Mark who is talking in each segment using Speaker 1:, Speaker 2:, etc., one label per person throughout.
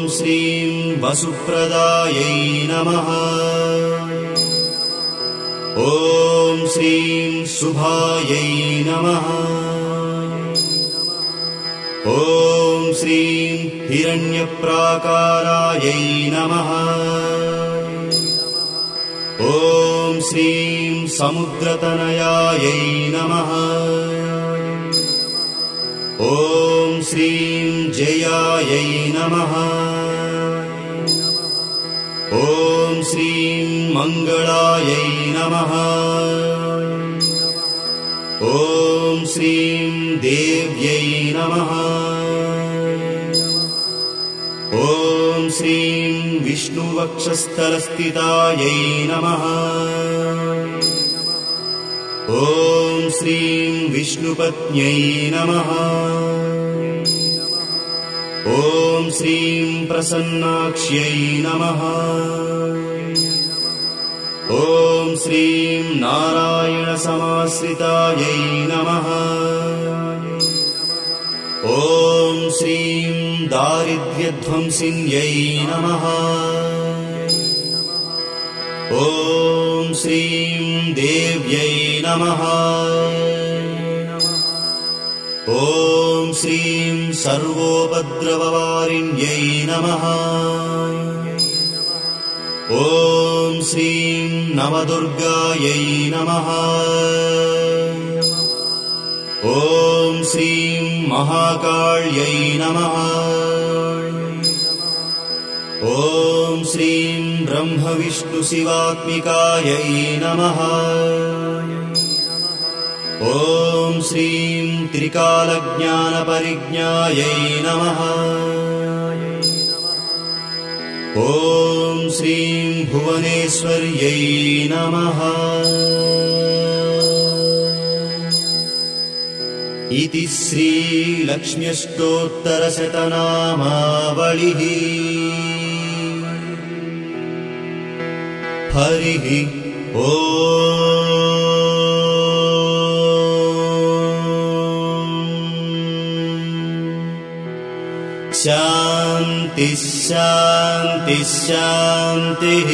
Speaker 1: श्रीं वसुप्रदायै नमः। ॐ श्रीं शुभायै नमः। ॐ श्रीं हिरण्यप्राकारायै नमः। ॐ श्रीं समुद्रतनयायै नमः। ॐ श्रीं जयायै नमः। ॐ श्रीं मङ्गलायै नमः। ॐ श्रीं देव्यै नमः। ॐ श्रीं विष्णुवक्षस्थलस्थितायै नमः। ॐ श्रीं विष्णुपत्न्यै नमः। ॐ श्रीं प्रसन्नाक्ष्यै नमः। ॐ श्रीं नारायणसमाश्रितायै नमः। ॐ श्रीं दारिद्र्यध्वंसिन्यै नमः। ॐ श्रीं देव्यै नमः। ॐ श्रीं सर्वोपद्रववारिण्यै नमः। ॐ श्रीं नवदुर्गायै नमः। ॐ श्रीं महाकाल्यै नमः। ॐ श्रीं ब्रह्मविष्णुशिवात्मिकायै नमः। ॐ श्रीं त्रिकालज्ञानपरिज्ञायै नमः। ॐ श्रीं भुवनेश्वर्यै नमः। इति श्रीलक्ष्म्यष्टोत्तरशतनामावलिः। हरिः ॐ। शान्ति शान्ति शान्तिः।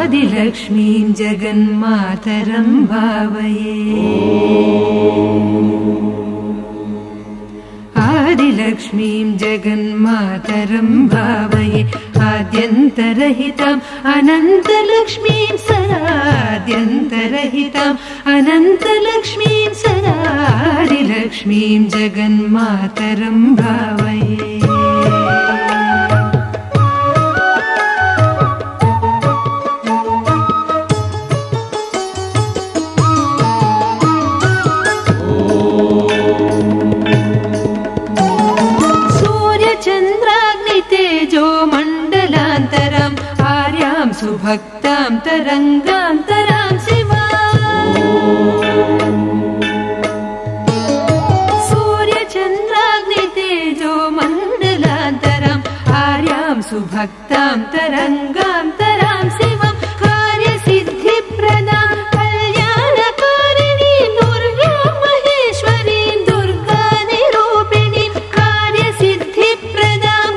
Speaker 2: आदिलक्ष्मीं जगन्मातरं भावये। आदिलक्ष्मीं जगन्मातरं भावये। आद्यन्तरहिताम् अनन्तलक्ष्मीं सदाद्यन्तरहिताम् अनन्तलक्ष्मीं सदा आदिलक्ष्मीं जगन्मातरं भावये। मण्डलान्तरम् आर्यां सुभक्तां तरङ्गान्तरां शिवा। सूर्यचन्द्राग्नितेजो मण्डलान्तरम् आर्यां सुभक्तां तरङ्गान्तरां शिवं। कार्यसिद्धिप्रदां कल्याणकारिणीं दुर्गां महेश्वरीं दुर्गानिरूपिणीं। कार्यसिद्धिप्रदां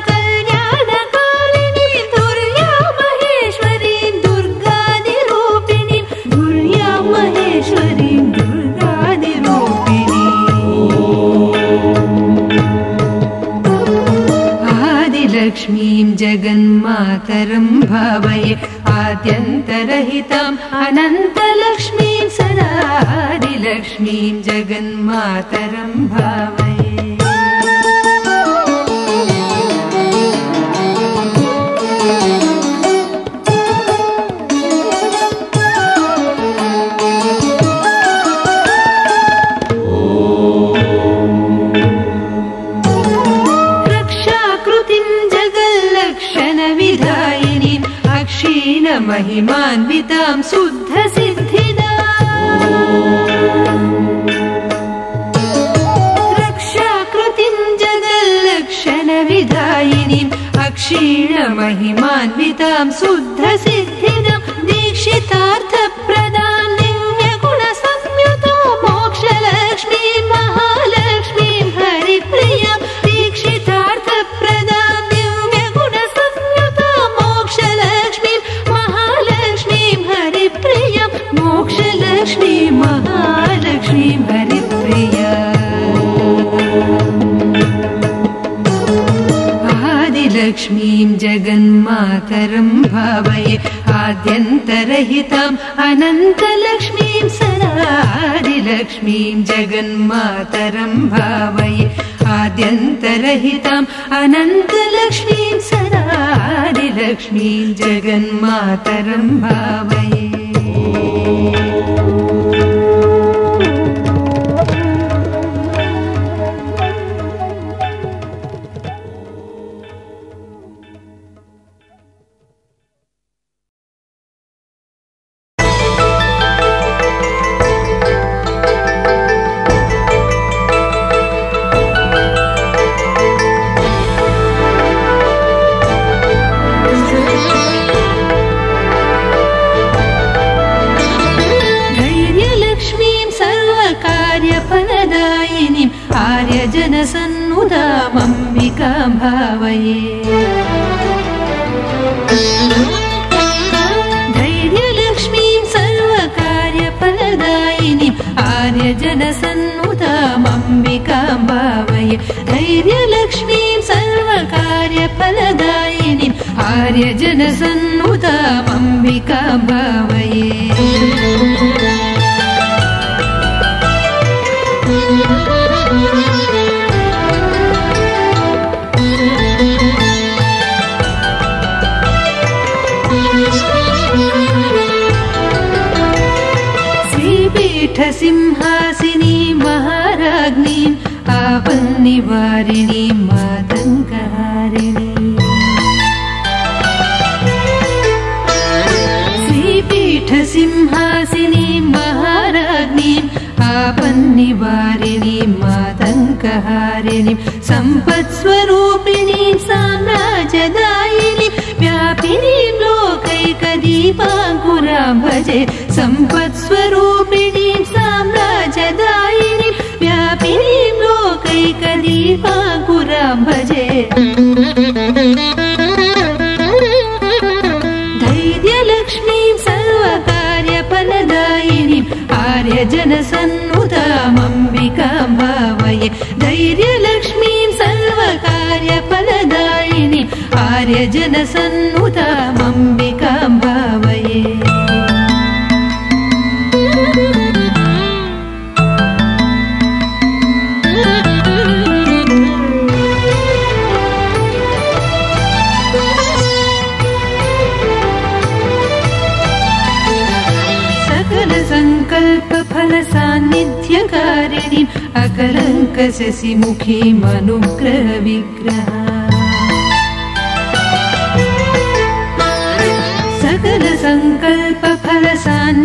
Speaker 2: लक्ष्मीं जगन्मातरं भावये। आद्यन्तरहिताम् अनन्तलक्ष्मीं सदा आदिलक्ष्मीं जगन्मातरं भावये। रक्षाकृतिं महिमान्वितां शुद्धसिद्धिदां रक्षाकृतिं जगल्लक्षणविधायिनीम् अक्षीणमहिमान्वितां शुद्धसिद्धिदां दीक्षितार्थप्रदां दिव्यगुणसंयुतां मोक्षलक्ष्मीं महालक्ष्मीं हरिप्रियां दीक्षितार्थप्रदां दिव्यगुणसंयुतां मोक्षलक्ष्मीं महालक्ष्मीं हरिप्रियां मोक्षलक्ष्मीं महालक्ष्मीं हरिप्रियां लक्ष्मीं जगन्मातरं भावये आद्यन्तरहिताम् अनन्तलक्ष्मीं सदादिलक्ष्मीं जगन्मातरं भावये आद्यन्तरहिताम् अनन्तलक्ष्मीं सदादिलक्ष्मीं जगन्मातरं भावये आर्यजनसन्नुदामम्बिकां भावये धैर्यलक्ष्मीं सर्वकार्यफलदायिनीम् आर्यजनसन्नुदामम्बिकां भावये धैर्यलक्ष्मीं सर्वकार्यफलदायिनीम् आर्यजनसन्नुदामम्बिकां भावये सिंहासिनी महाराज्ञीं आपन्निवारिणीं मातङ्गहारिणीं श्रीपीठसिंहासिनी महाराज्ञीं आपन्निवारिणीं मातङ्गहारिणीं सम्पत्स्वरूपिणीं साम्राज्यदायिनीं व्यापिनीं लोकैकदीपाङ्कुरां भजे सम्पत्स्वरूपिणीं साम्राज्यदायिनीं व्यापिनीं लोकैकदीपाङ्कुरां भजे धैर्यलक्ष्मीं सर्वकार्यफलदायिनीम् आर्यजनसन्नुदामम्बिकां भावये धैर्यलक्ष्मीं सर्वकार्यफलदायिनीम् आर्यजनसन्नुदामम्बिकां भावये सकलसङ्कल्पफलसान्निध्यकारिणीम् अकलङ्कशशिमुखीमनुग्रहविग्रहा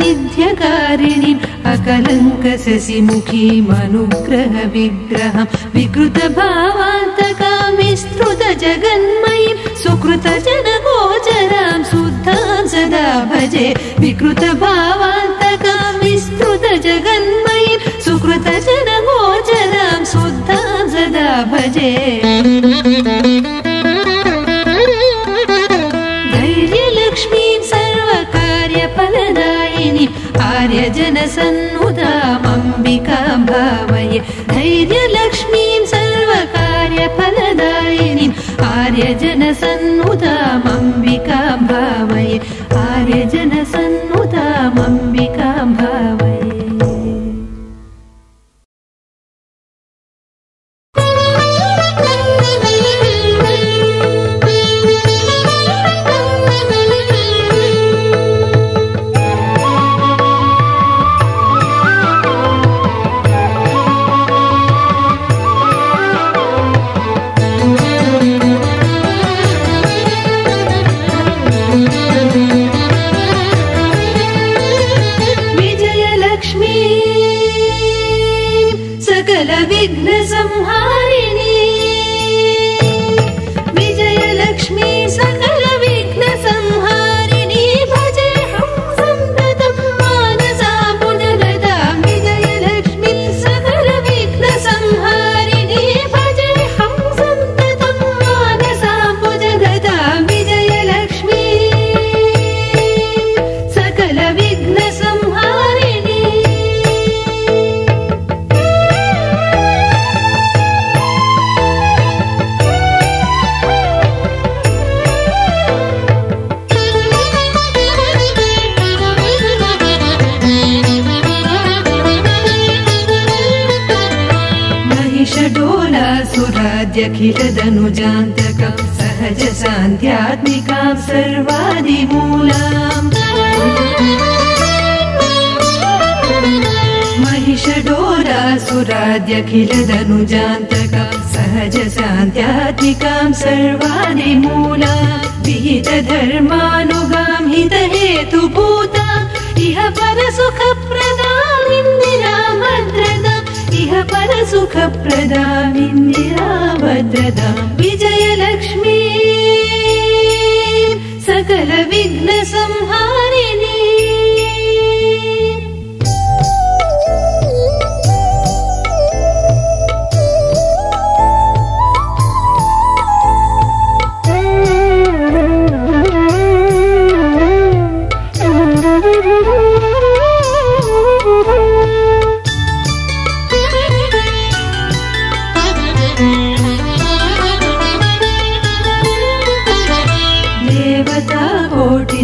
Speaker 2: सकलसङ्कल्पफलसान्निध्यकारिणीम् अकलङ्कशशिमुखीमनुग्रहविग्रहं विकृतभावान्तकां विस्तृतजगन्मयीं सुकृतजनगोचरां शुद्धां सदा भजे विकृतभावान्तकां विस्तृतजगन्मयीं सुकृतजनगोचरां शुद्धां सदा भजे धैर्यलक्ष्मीं सर्वकार्यफलदायिनीम् आर्यजनसन्नुदामम्बिकां भावये धैर्यलक्ष्मीं सर्वकार्यफलदायिनीम् आर्यजनसन्नुदामम्बिकां भावये आर्यजनसन्नुदामम्बिकां भावये सुराद्यखिलदनुजान्तकं सहज सान्ध्यात्मिकां सर्वादिमूलाम् महिषडोरासुराद्यखिलदनुजान्तकं सहज सान्ध्यात्मिकां सर्वादिमूलाम् विहितधर्मानुगां हितहेतुभूताम् इह परसुखप्रदामिन्दिराभद्रदाम् इह परसुखप्रदामिन्दिराभद्रदाम् विजयलक्ष्मी सकलविघ्नसंहारिणी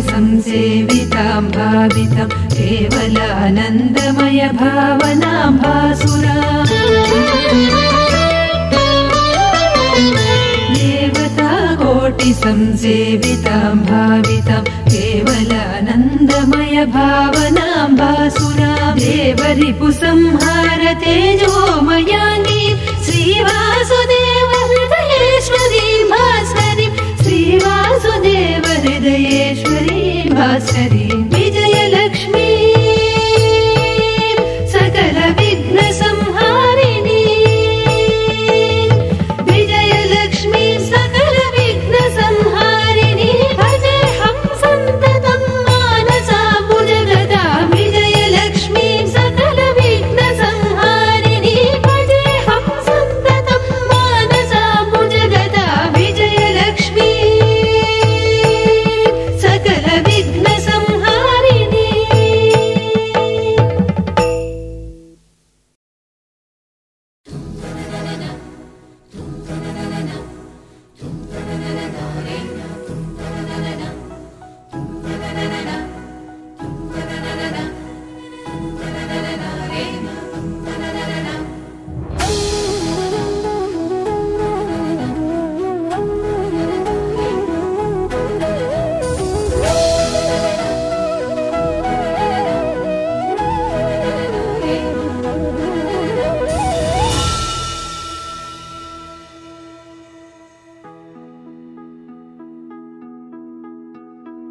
Speaker 2: संसेवितां भावितं केवलानन्दमय भावनां भासुरा देवता कोटि संसेवितां भावितं केवलानन्दमय भावनां भासुरा देवरिपु संहार तेजोमयाङ्गी श्रीवासुदेव हृदयेश्वरी भास्करी श्रीवासुदेव हृदयेश्वरी भास्करी विजयलक्ष्मी सकल विघ्नसंहारिणी विजयलक्ष्मी सकल विघ्नसंहारिणी भजेऽहं सन्ततं मानसा भुजगदा विजयलक्ष्मी सकल विघ्नसंहारिणी भजेऽहं सन्ततं मानसा भुजगदा विजयलक्ष्मी सकल विघ्नसंहारिणी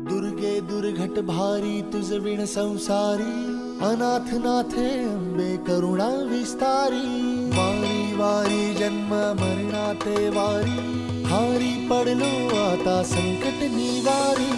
Speaker 3: दुर्गे दुर्घट भारी तुझ विण संसारी अनाथ नाथे अंबे करुणा विस्तारी वारी वारी जन्म मरणाते वारी हारी पडलो आता संकट निवारी